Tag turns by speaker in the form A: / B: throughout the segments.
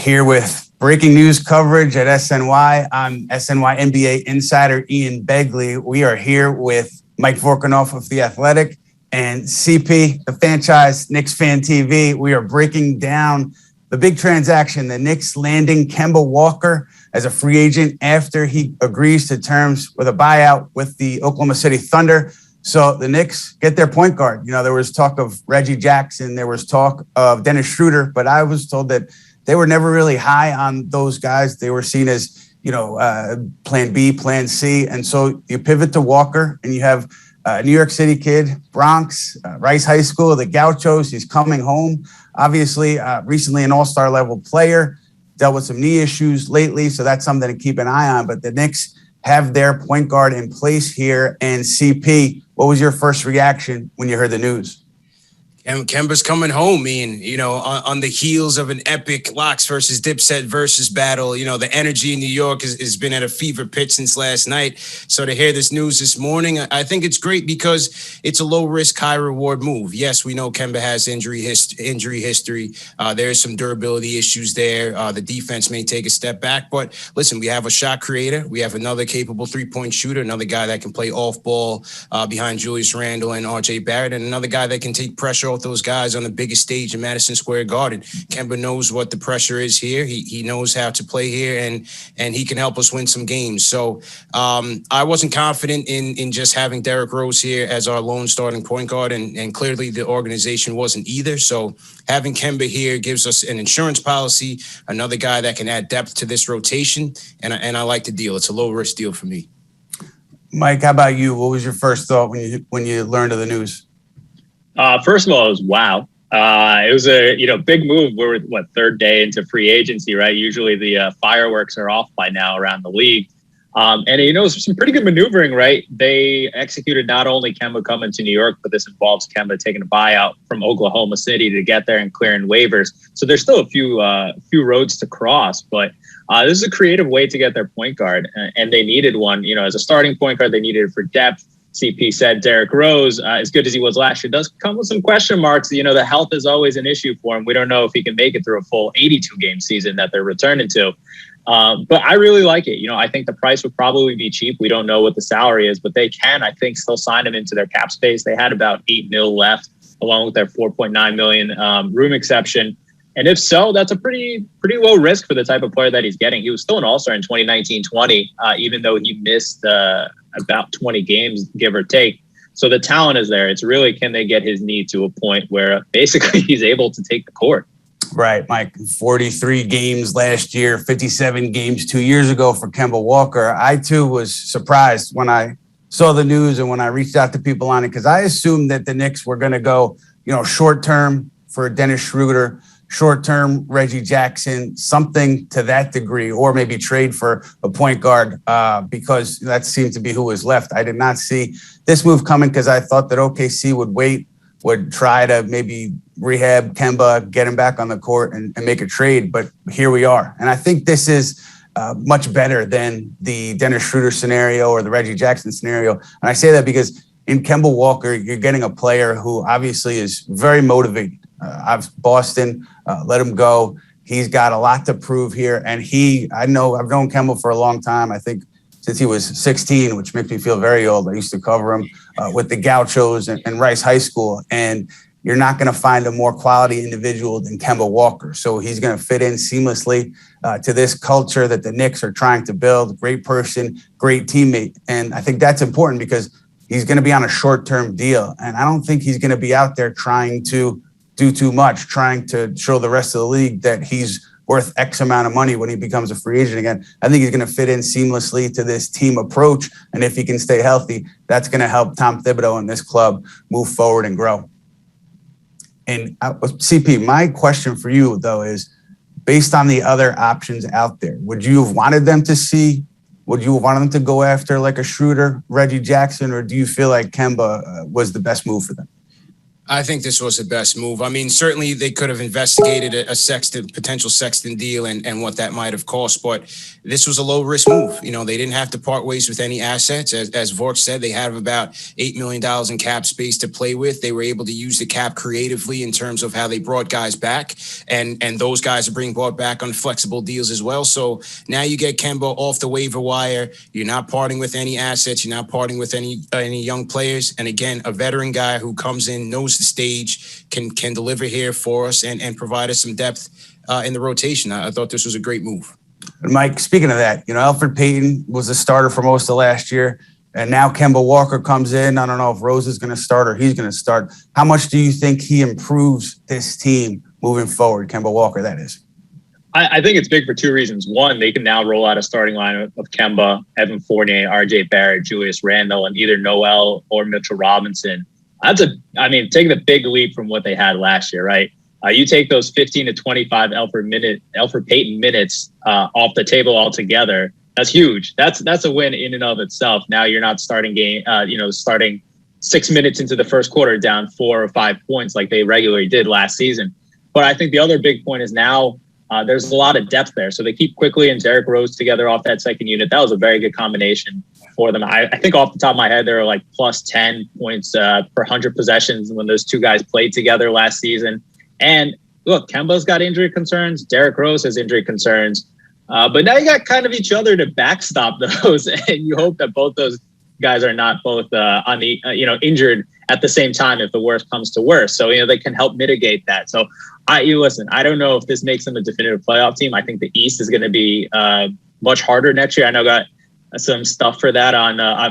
A: here with breaking news coverage at SNY. I'm SNY NBA insider Ian Begley. We are here with Mike Vorkunov of The Athletic and CP, the franchise Knicks Fan TV. We are breaking down the big transaction, the Knicks landing Kemba Walker as a free agent after he agrees to terms with a buyout with the Oklahoma City Thunder. So the Knicks get their point guard. You know, there was talk of Reggie Jackson. There was talk of Dennis Schroeder, but I was told that they were never really high on those guys. They were seen as, plan B, plan C. And so you pivot to Walker and you have a New York City kid, Bronx, Rice High School, the Gauchos. He's coming home. Obviously, recently an all-star level player, dealt with some knee issues lately. So that's something to keep an eye on. But the Knicks have their point guard in place here. And CP, what was your first reaction when you heard the news?
B: Kemba's coming home, on the heels of an epic Locks versus Dipset versus battle. You know, the energy in New York has been at a fever pitch since last night. So to hear this news this morning, I think it's great because it's a low-risk, high-reward move. Yes, we know Kemba has injury history. There's some durability issues there. The defense may take a step back. But listen, we have a shot creator. We have another capable three-point shooter, another guy that can play off-ball behind Julius Randle and R.J. Barrett, and another guy that can take pressure off those guys on the biggest stage in Madison Square Garden. Kemba knows what the pressure is here. He knows how to play here, and he can help us win some games. So I wasn't confident in just having Derrick Rose here as our lone starting point guard, and clearly the organization wasn't either. So having Kemba here gives us an insurance policy, another guy that can add depth to this rotation, and I like the deal. It's a low-risk deal for me.
A: Mike, how about you? What was your first thought when you learned of the news?
C: First of all, it was wow. It was a big move. We're third day into free agency, right? Usually the fireworks are off by now around the league, and it was some pretty good maneuvering, right? They executed not only Kemba coming to New York, but this involves Kemba taking a buyout from Oklahoma City to get there and clearing waivers. So there's still a few roads to cross, but this is a creative way to get their point guard, and they needed one. As a starting point guard, they needed it for depth. CP said Derrick Rose, as good as he was last year, does come with some question marks. The health is always an issue for him. We don't know if he can make it through a full 82-game season that they're returning to. But I really like it. I think the price would probably be cheap. We don't know what the salary is, but they can, I think, still sign him into their cap space. They had about $8 million left, along with their $4.9 million room exception. And if so, that's a pretty low risk for the type of player that he's getting. He was still an all-star in 2019-20, even though he missed about 20 games, give or take. So the talent is there. It's really, can they get his knee to a point where basically he's able to take the court?
A: Right, Mike. 43 games last year, 57 games 2 years ago for Kemba Walker. I, too, was surprised when I saw the news and when I reached out to people on it, because I assumed that the Knicks were going to go, short-term for Dennis Schroeder, short-term Reggie Jackson, something to that degree, or maybe trade for a point guard because that seemed to be who was left. I did not see this move coming because I thought that OKC would try to maybe rehab Kemba, get him back on the court and make a trade. But here we are. And I think this is much better than the Dennis Schroeder scenario or the Reggie Jackson scenario. And I say that because in Kemba Walker, you're getting a player who obviously is very motivated. Boston let him go. He's got a lot to prove here. And I've known Kemba for a long time. I think since he was 16, which makes me feel very old. I used to cover him with the Gauchos and Rice High School. And you're not going to find a more quality individual than Kemba Walker. So he's going to fit in seamlessly to this culture that the Knicks are trying to build. Great person, great teammate. And I think that's important because he's going to be on a short-term deal. And I don't think he's going to be out there trying to do too much, trying to show the rest of the league that he's worth X amount of money when he becomes a free agent again. I think he's going to fit in seamlessly to this team approach. And if he can stay healthy, that's going to help Tom Thibodeau and this club move forward and grow. And CP, my question for you, though, is based on the other options out there, would you have wanted them to go after like a Schroeder, Reggie Jackson, or do you feel like Kemba was the best move for them?
B: I think this was the best move. I mean, certainly they could have investigated a potential Sexton deal and what that might have cost, but this was a low risk move. You know, they didn't have to part ways with any assets. As Vork said, they have about $8 million in cap space to play with. They were able to use the cap creatively in terms of how they brought guys back, and those guys are being brought back on flexible deals as well. So now you get Kemba off the waiver wire. You're not parting with any assets. You're not parting with any young players. And again, a veteran guy who comes in, knows the stage, can deliver here for us and provide us some depth in the rotation. I thought this was a great move.
A: Mike, speaking of that, you know, Elfrid Payton was a starter for most of last year, and now Kemba Walker comes in. I don't know if Rose is going to start or he's going to start. How much do you think he improves this team moving forward, Kemba Walker, that is?
C: I think it's big for two reasons. One, they can now roll out a starting lineup of Kemba, Evan Fournier, RJ Barrett, Julius Randle, and either Noel or Mitchell Robinson. Taking a big leap from what they had last year, right? You take those 15 to 25 Elfrid Payton minutes off the table altogether. That's huge. That's a win in and of itself. Now you're not starting starting 6 minutes into the first quarter down 4 or 5 points like they regularly did last season. But I think the other big point is now there's a lot of depth there. So they keep Quickly and Derrick Rose together off that second unit. That was a very good combination for them. I think off the top of my head, they were like plus 10 points per 100 possessions when those two guys played together last season. And look, Kemba's got injury concerns. Derrick Rose has injury concerns. But now you got kind of each other to backstop those. And you hope that both those guys are not both injured at the same time if the worst comes to worst. So, they can help mitigate that. So I don't know if this makes them a definitive playoff team. I think the East is going to be much harder next year. I know I got some stuff for that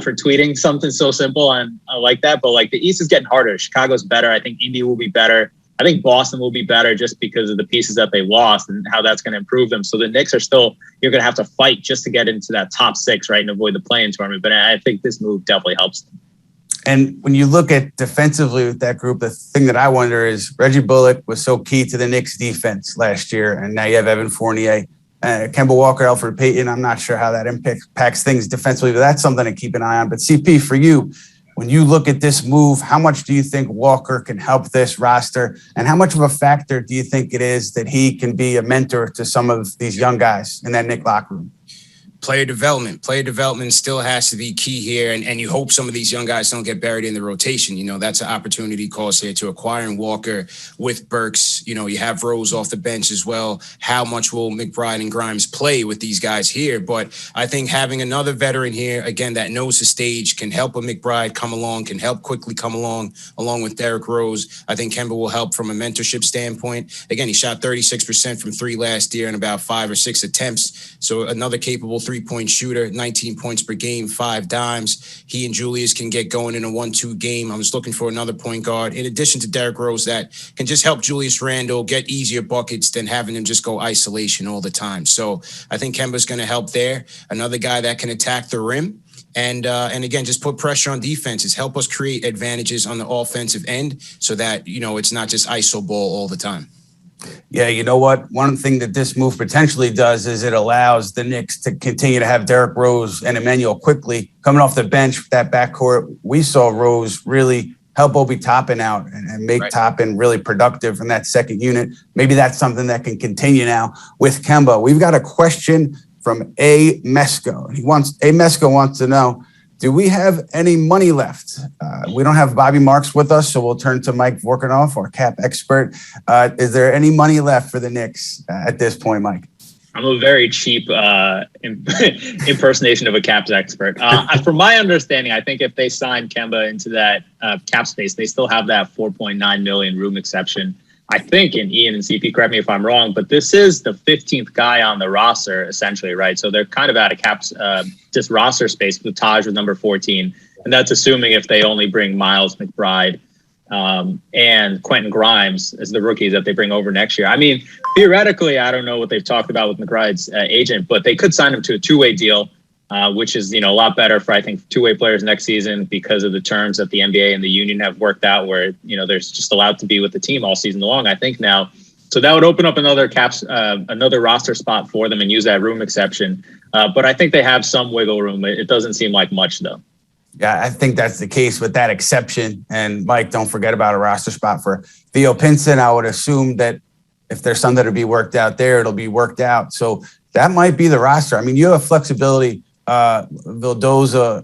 C: for tweeting something so simple and like that. But like the East is getting harder. Chicago's better. I think Indy will be better. I think Boston will be better just because of the pieces that they lost and how that's going to improve them. So the Knicks are still, you're going to have to fight just to get into that top 6, right, and avoid the play-in tournament. But I think this move definitely helps them.
A: And when you look at defensively with that group, the thing that I wonder is Reggie Bullock was so key to the Knicks defense last year. And now you have Evan Fournier, Kemba Walker, Elfrid Payton. I'm not sure how that impacts things defensively, but that's something to keep an eye on. But CP, for you, when you look at this move, how much do you think Walker can help this roster? And how much of a factor do you think it is that he can be a mentor to some of these young guys in that Knick locker room?
B: Player development still has to be key here. And you hope some of these young guys don't get buried in the rotation. That's an opportunity cost here to acquiring Walker with Burks. You have Rose off the bench as well. How much will McBride and Grimes play with these guys here? But I think having another veteran here, again, that knows the stage, can help a McBride come along, can help Quickly come along with Derrick Rose. I think Kemba will help from a mentorship standpoint. Again, he shot 36% from 3 last year in about 5 or 6 attempts. So another capable 3-point shooter, 19 points per game, 5 dimes. He and Julius can get going in a 1-2 game. I was looking for another point guard, in addition to Derrick Rose, that can just help Julius Randle get easier buckets than having him just go isolation all the time. So I think Kemba's going to help there. Another guy that can attack the rim. And again, just put pressure on defenses, help us create advantages on the offensive end so that, it's not just iso ball all the time.
A: Yeah, you know what? One thing that this move potentially does is it allows the Knicks to continue to have Derrick Rose and Emmanuel Quickly coming off the bench, that backcourt. We saw Rose really help Obi Toppin out and make Toppin really productive in that second unit. Maybe that's something that can continue now with Kemba. We've got a question from A. Mesco. A. Mesco wants to know, do we have any money left? We don't have Bobby Marks with us, so we'll turn to Mike Vorkunov, our cap expert. Is there any money left for the Knicks at this point, Mike?
C: I'm a very cheap impersonation of a caps expert. From my understanding, I think if they sign Kemba into that cap space, they still have that $4.9 million room exception. I think, and Ian and CP, correct me if I'm wrong, but this is the 15th guy on the roster, essentially, right? So they're kind of out of caps, just roster space with Taj with number 14. And that's assuming if they only bring Miles McBride and Quentin Grimes as the rookies that they bring over next year. I mean, theoretically, I don't know what they've talked about with McBride's agent, but they could sign him to a 2-way deal, which is, a lot better for, I think, 2-way players next season because of the terms that the NBA and the union have worked out where, there's just allowed to be with the team all season long, I think now. So that would open up another roster spot for them and use that room exception. But I think they have some wiggle room. It doesn't seem like much, though.
A: Yeah, I think that's the case with that exception. And Mike, don't forget about a roster spot for Theo Pinson. I would assume that if there's something to be worked out there, it'll be worked out. So that might be the roster. I mean, you have flexibility. Vildoza,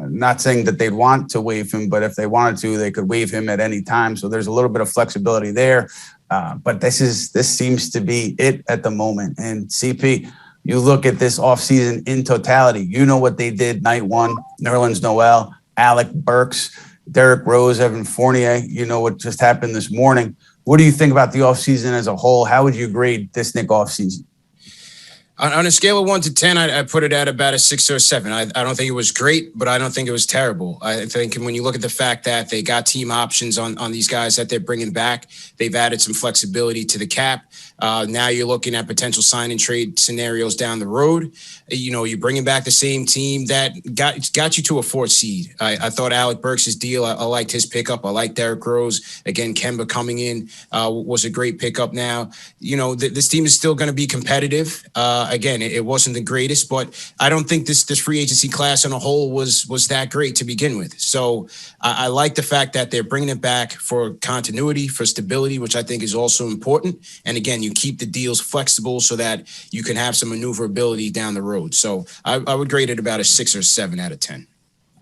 A: not saying that they'd want to waive him, but if they wanted to, they could waive him at any time. So there's a little bit of flexibility there. But this seems to be it at the moment. And CP, you look at this offseason in totality, you know what they did night one, Nerlens Noel, Alec Burks, Derrick Rose, Evan Fournier, you know what just happened this morning. What do you think about the offseason as a whole? How would you grade this Knick offseason?
B: On a scale of 1 to 10, I put it at about a 6 or a 7. I don't think it was great, but I don't think it was terrible. I think when you look at the fact that they got team options on these guys that they're bringing back, they've added some flexibility to the cap. Now you're looking at potential sign and trade scenarios down the road. You know, you're bringing back the same team that got you to a 4th seed. I thought Alec Burks' deal, I liked his pickup. I like Derrick Rose. Again, Kemba coming in was a great pickup now. You know, this team is still going to be competitive. Again, it wasn't the greatest, but I don't think this free agency class on a whole was that great to begin with. So I like the fact that they're bringing it back for continuity, for stability, which I think is also important. And again, you keep the deals flexible so that you can have some maneuverability down the road. So I would grade it about a 6 or 7 out of 10.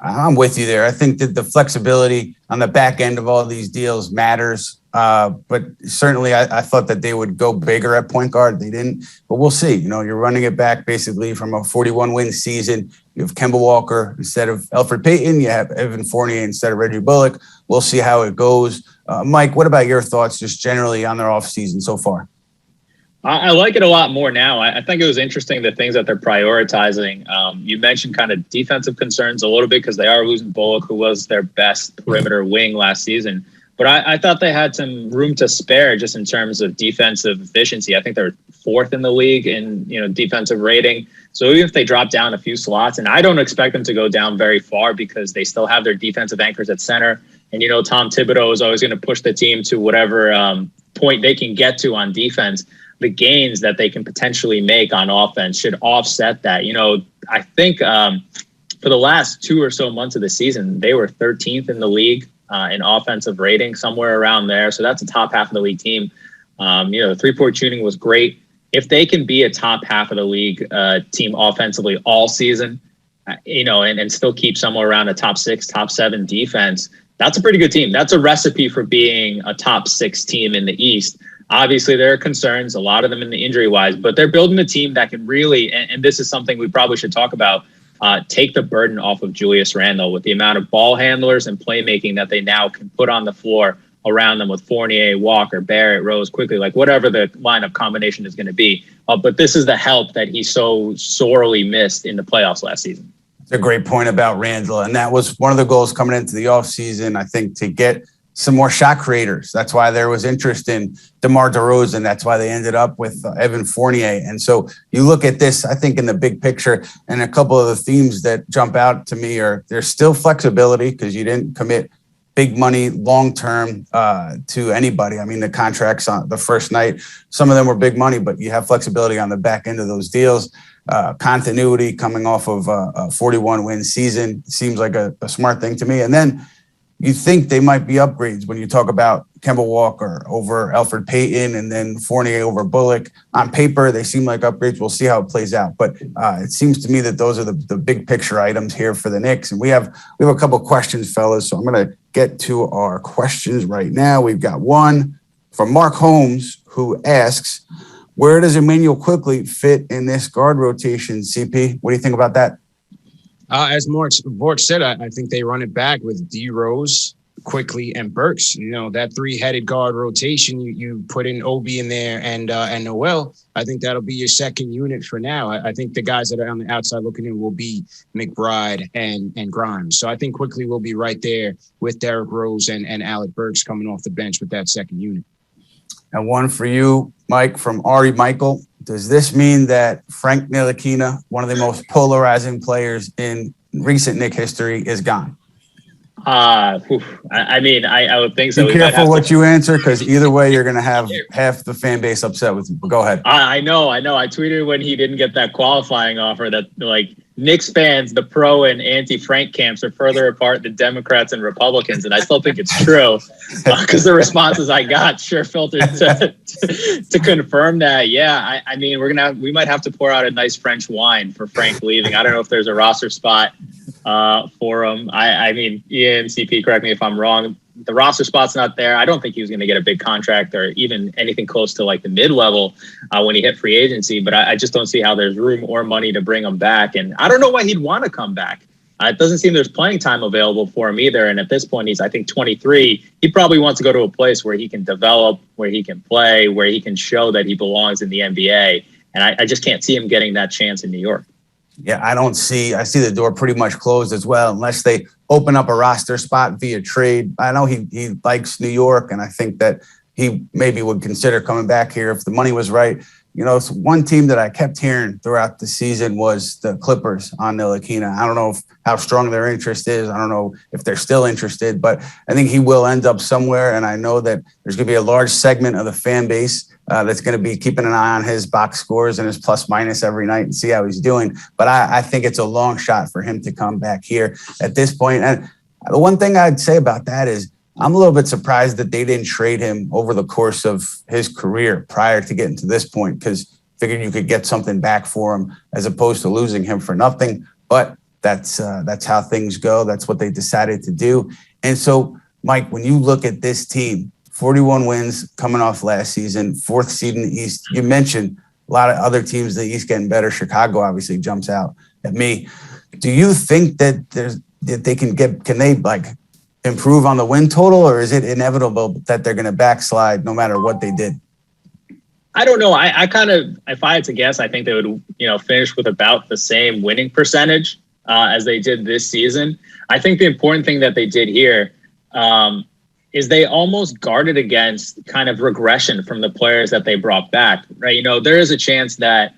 A: I'm with you there. I think that the flexibility on the back end of all these deals matters. But certainly I thought that they would go bigger at point guard. They didn't, but we'll see. You know, you're running it back basically from a 41-win season. You have Kemba Walker instead of Elfrid Payton. You have Evan Fournier instead of Reggie Bullock. We'll see how it goes. Mike, what about your thoughts just generally on their offseason so far?
C: I like it a lot more now. I think it was interesting the things that they're prioritizing. You mentioned kind of defensive concerns a little bit because they are losing Bullock, who was their best perimeter wing last season. But I thought they had some room to spare just in terms of defensive efficiency. I think they're 4th in the league in defensive rating. So even if they drop down a few slots, and I don't expect them to go down very far because they still have their defensive anchors at center. And Tom Thibodeau is always going to push the team to whatever point they can get to on defense. The gains that they can potentially make on offense should offset that. I think for the last 2 or so months of the season, they were 13th in the league in offensive rating, somewhere around there. So that's a top half of the league team. The 3-point shooting was great. If they can be a top half of the league team offensively all season, and still keep somewhere around a top 6, top 7 defense, that's a pretty good team. That's a recipe for being a top 6 team in the East. Obviously, there are concerns, a lot of them in the injury-wise, but they're building a team that can really, and this is something we probably should talk about, take the burden off of Julius Randle with the amount of ball handlers and playmaking that they now can put on the floor around them with Fournier, Walker, Barrett, Rose, quickly, like whatever the lineup combination is going to be. But this is the help that he so sorely missed in the playoffs last season.
A: It's a great point about Randle, and that was one of the goals coming into the offseason, I think, to get some more shot creators. That's why there was interest in DeMar DeRozan. That's why they ended up with Evan Fournier. And so you look at this, I think, in the big picture, and a couple of the themes that jump out to me are there's still flexibility because you didn't commit big money long-term to anybody. I mean, the contracts on the first night, some of them were big money, but you have flexibility on the back end of those deals. Continuity coming off of a 41-win season seems like a smart thing to me. And then you think they might be upgrades when you talk about Kemba Walker over Elfrid Payton and then Fournier over Bullock. On paper, they seem like upgrades. We'll see how it plays out. But it seems to me that those are the big picture items here for the Knicks. And we have a couple of questions, fellas. So I'm going to get to our questions right now. We've got one from Mark Holmes, who asks, where does Emmanuel Quickley fit in this guard rotation, CP? What do you think about that?
B: As Vork said, I think they run it back with D Rose, Quickley, and Burks. That 3-headed guard rotation, you put in Obi in there and Noel. I think that'll be your second unit for now. I think the guys that are on the outside looking in will be McBride and Grimes. So I think Quickley will be right there with Derrick Rose and Alec Burks coming off the bench with that second unit.
A: And one for you, Mike, from Ari Michael. Does this mean that Frank Ntilikina, one of the most polarizing players in recent Knick history, is gone?
C: I would think so.
A: Be careful what you answer, because either way, you're going to have half the fan base upset with you. But go ahead.
C: I know. I tweeted when he didn't get that qualifying offer that, Knicks fans, the pro and anti-Frank camps are further apart than Democrats and Republicans, and I still think it's true because the responses I got sure filtered to confirm that. Yeah, I mean, we might have to pour out a nice French wine for Frank leaving. I don't know if there's a roster spot for him. I mean, Ian, CP, correct me if I'm wrong. The roster spot's not there. I don't think he was going to get a big contract or even anything close to like the mid-level when he hit free agency. But I just don't see how there's room or money to bring him back. And I don't know why he'd want to come back. It doesn't seem there's playing time available for him either. And at this point, he's, I think, 23. He probably wants to go to a place where he can develop, where he can play, where he can show that he belongs in the NBA. And I just can't see him getting that chance in New York.
A: Yeah, I see the door pretty much closed as well, unless they open up a roster spot via trade. I know he likes New York, and I think that he maybe would consider coming back here if the money was right. You know, it's one team that I kept hearing throughout the season was the Clippers on Ntilikina. I don't know how strong their interest is. I don't know if they're still interested, but I think he will end up somewhere. And I know that there's going to be a large segment of the fan base that's going to be keeping an eye on his box scores and his plus minus every night and see how he's doing. But I think it's a long shot for him to come back here at this point. And the one thing I'd say about that is I'm a little bit surprised that they didn't trade him over the course of his career prior to getting to this point, because figured you could get something back for him as opposed to losing him for nothing. But that's how things go. That's what they decided to do. And so, Mike, when you look at this team, 41 wins coming off last season, 4th seed in the East. You mentioned a lot of other teams in the East getting better. Chicago obviously jumps out at me. Do you think that they can they like improve on the win total, or is it inevitable that they're going to backslide no matter what they did?
C: I don't know. I kind of, if I had to guess, I think they would, finish with about the same winning percentage as they did this season. I think the important thing that they did here is they almost guarded against kind of regression from the players that they brought back, right? There is a chance that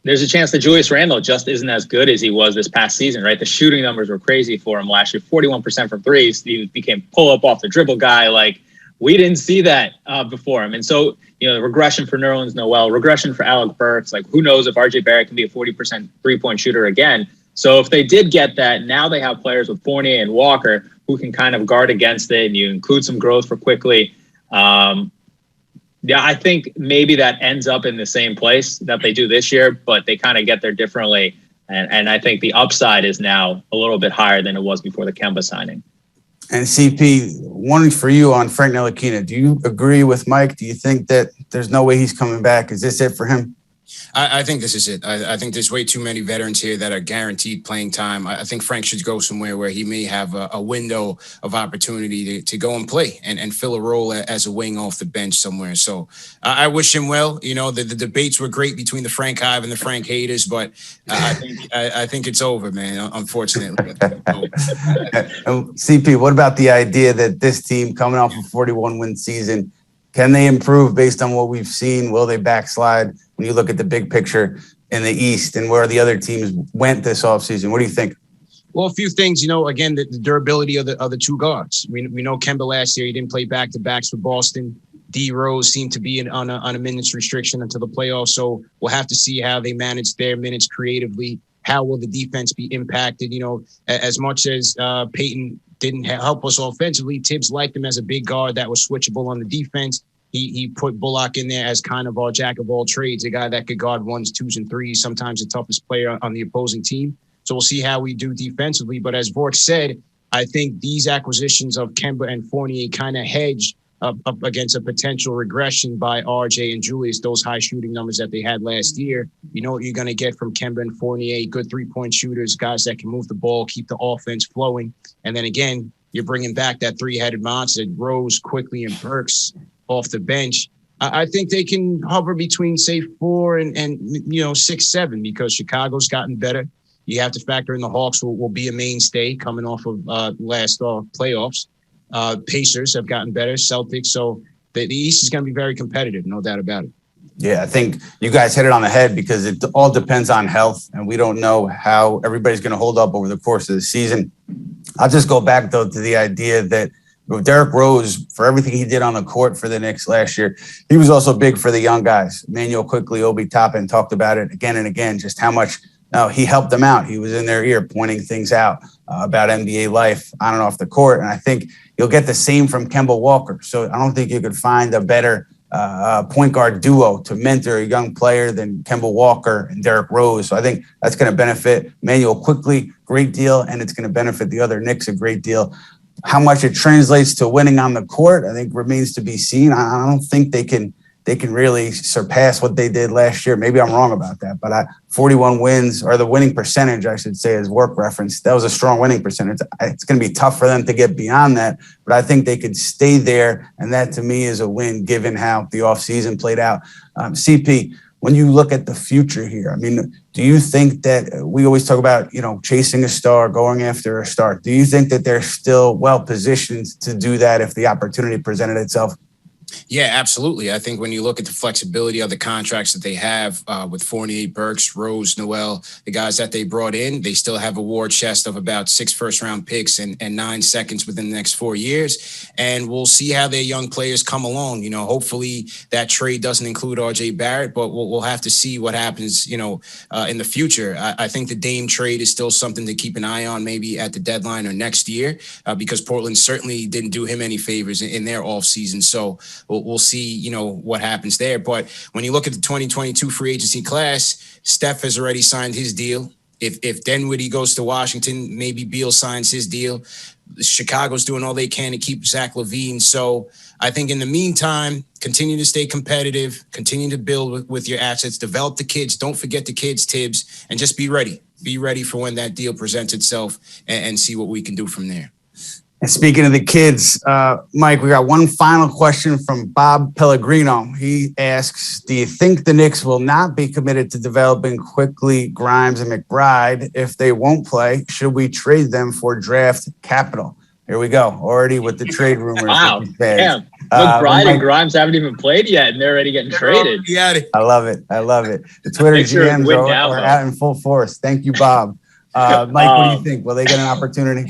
C: Julius Randle just isn't as good as he was this past season, right? The shooting numbers were crazy for him last year, 41% from threes. He became pull up off the dribble guy. Like, we didn't see that before him. And so, the regression for Nerlens Noel, regression for Alec Burks, like who knows if RJ Barrett can be a 40% 3-point shooter again. So if they did get that, now they have players with Fournier and Walker who can kind of guard against it, and you include some growth for quickly. Yeah, I think maybe that ends up in the same place that they do this year, but they kind of get there differently. And I think the upside is now a little bit higher than it was before the Kemba signing.
A: And CP, one for you on Frank Ntilikina. Do you agree with Mike? Do you think that there's no way he's coming back? Is this it for him?
B: I think this is it. I think there's way too many veterans here that are guaranteed playing time. I think Frank should go somewhere where he may have a window of opportunity to go and play and fill a role as a wing off the bench somewhere. So I wish him well. The debates were great between the Frank Hive and the Frank haters, but I think it's over, man, unfortunately.
A: CP, what about the idea that this team coming off a 41-win season, can they improve based on what we've seen? Will they backslide? When you look at the big picture in the East and where the other teams went this offseason, what do you think?
B: Well, a few things, again, the durability of the two guards. We know Kemba last year, he didn't play back-to-backs for Boston. D Rose seemed to be on a minutes restriction until the playoffs. So we'll have to see how they manage their minutes creatively. How will the defense be impacted? As much as Peyton didn't help us offensively, Tibbs liked him as a big guard that was switchable on the defense. He put Bullock in there as kind of our jack of all trades, a guy that could guard 1s, 2s, and 3s, sometimes the toughest player on the opposing team. So we'll see how we do defensively. But as Vork said, I think these acquisitions of Kemba and Fournier kind of hedge up against a potential regression by RJ and Julius, those high shooting numbers that they had last year. You know what you're going to get from Kemba and Fournier, good 3-point shooters, guys that can move the ball, keep the offense flowing. And then again, you're bringing back that three-headed monster, Rose, Quickly, and Burks off the bench. I think they can hover between, say, 4 and 6, 7, because Chicago's gotten better. You have to factor in the Hawks will be a mainstay coming off of last playoffs. Pacers have gotten better, Celtics. So the East is going to be very competitive, no doubt about it.
A: Yeah, I think you guys hit it on the head because it all depends on health, and we don't know how everybody's going to hold up over the course of the season. I'll just go back, though, to the idea that Derrick Rose, for everything he did on the court for the Knicks last year, he was also big for the young guys. Emmanuel Quickly, Obi Toppin talked about it again and again, just how much No, he helped them out. He was in their ear pointing things out about NBA life on and off the court. And I think you'll get the same from Kemba Walker. So I don't think you could find a better point guard duo to mentor a young player than Kemba Walker and Derrick Rose. So I think that's going to benefit Manuel quickly, great deal, and it's going to benefit the other Knicks a great deal. How much it translates to winning on the court, I think remains to be seen. I don't think they can really surpass what they did last year. Maybe I'm wrong about that, but 41 wins, or the winning percentage, I should say, is work reference. That was a strong winning percentage. It's going to be tough for them to get beyond that, but I think they could stay there. And that to me is a win given how the offseason played out. CP, when you look at the future here, I mean, do you think that we always talk about, chasing a star, going after a star? Do you think that they're still well positioned to do that if the opportunity presented itself?
B: Yeah, absolutely. I think when you look at the flexibility of the contracts that they have with Fournier, Burks, Rose, Noel, the guys that they brought in, they still have a war chest of about 6 first-round picks and 9 seconds within the next 4 years. And we'll see how their young players come along. Hopefully that trade doesn't include RJ Barrett, but we'll have to see what happens, in the future. I think the Dame trade is still something to keep an eye on, maybe at the deadline or next year, because Portland certainly didn't do him any favors in their offseason. So we'll see, what happens there. But when you look at the 2022 free agency class, Steph has already signed his deal. If Dinwiddie goes to Washington, maybe Beal signs his deal. Chicago's doing all they can to keep Zach LaVine. So I think in the meantime, continue to stay competitive, continue to build with your assets, develop the kids. Don't forget the kids, Tibbs, and just be ready. Be ready for when that deal presents itself and see what we can do from there.
A: And speaking of the kids, Mike, we got one final question from Bob Pellegrino. He asks, do you think the Knicks will not be committed to developing Quickly, Grimes, and McBride? If they won't play, should we trade them for draft capital? Here we go. Already with the trade rumors.
C: Wow. Damn. McBride and Grimes haven't even played yet, and they're already getting traded.
A: I love it. The Twitter GMs are out in full force. Thank you, Bob. Mike, what do you think? Will they get an opportunity?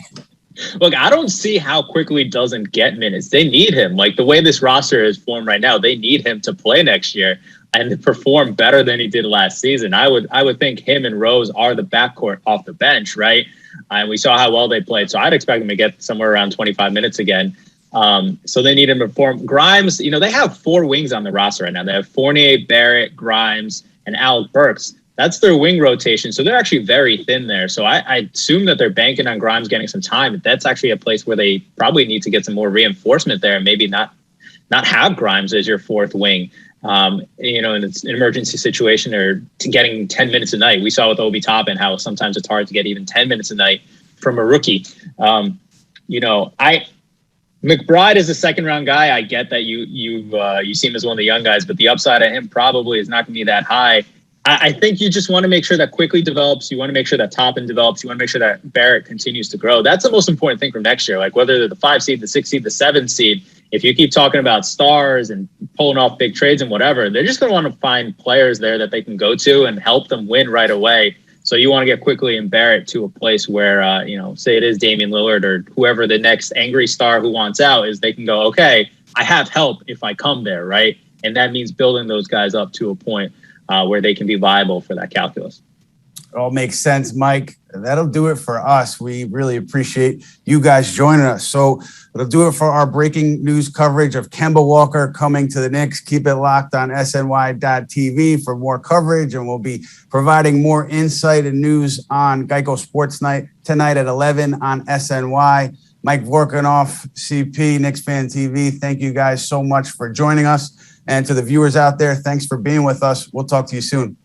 C: Look, I don't see how Quickly doesn't get minutes. They need him. Like the way this roster is formed right now, they need him to play next year and to perform better than he did last season. I would think him and Rose are the backcourt off the bench, right? And we saw how well they played. So I'd expect them to get somewhere around 25 minutes again. So they need him to perform. Grimes, they have 4 wings on the roster right now. They have Fournier, Barrett, Grimes, and Alec Burks. That's their wing rotation. So they're actually very thin there. So I assume that they're banking on Grimes getting some time. But that's actually a place where they probably need to get some more reinforcement there and maybe not have Grimes as your 4th wing, in an emergency situation or getting 10 minutes a night. We saw with Obi Toppin how sometimes it's hard to get even 10 minutes a night from a rookie. McBride is a 2nd-round guy. I get that you see him as one of the young guys, but the upside of him probably is not going to be that high. I think you just want to make sure that Quickly develops. You want to make sure that Toppin develops. You want to make sure that Barrett continues to grow. That's the most important thing for next year. Like whether they're the 5 seed, the 6 seed, the 7 seed, if you keep talking about stars and pulling off big trades and whatever, they're just going to want to find players there that they can go to and help them win right away. So you want to get Quickly and Barrett to a place where, say it is Damian Lillard or whoever the next angry star who wants out is, they can go, okay, I have help if I come there, right? And that means building those guys up to a point where they can be viable for that calculus.
A: It all makes sense, Mike. That'll do it for us. We really appreciate you guys joining us. So it'll do it for our breaking news coverage of Kemba Walker coming to the Knicks. Keep it locked on SNY.TV for more coverage, and we'll be providing more insight and news on Geico Sports Night tonight at 11 on SNY. Mike Vorkunov, CP, Knicks Fan TV, thank you guys so much for joining us. And to the viewers out there, thanks for being with us. We'll talk to you soon.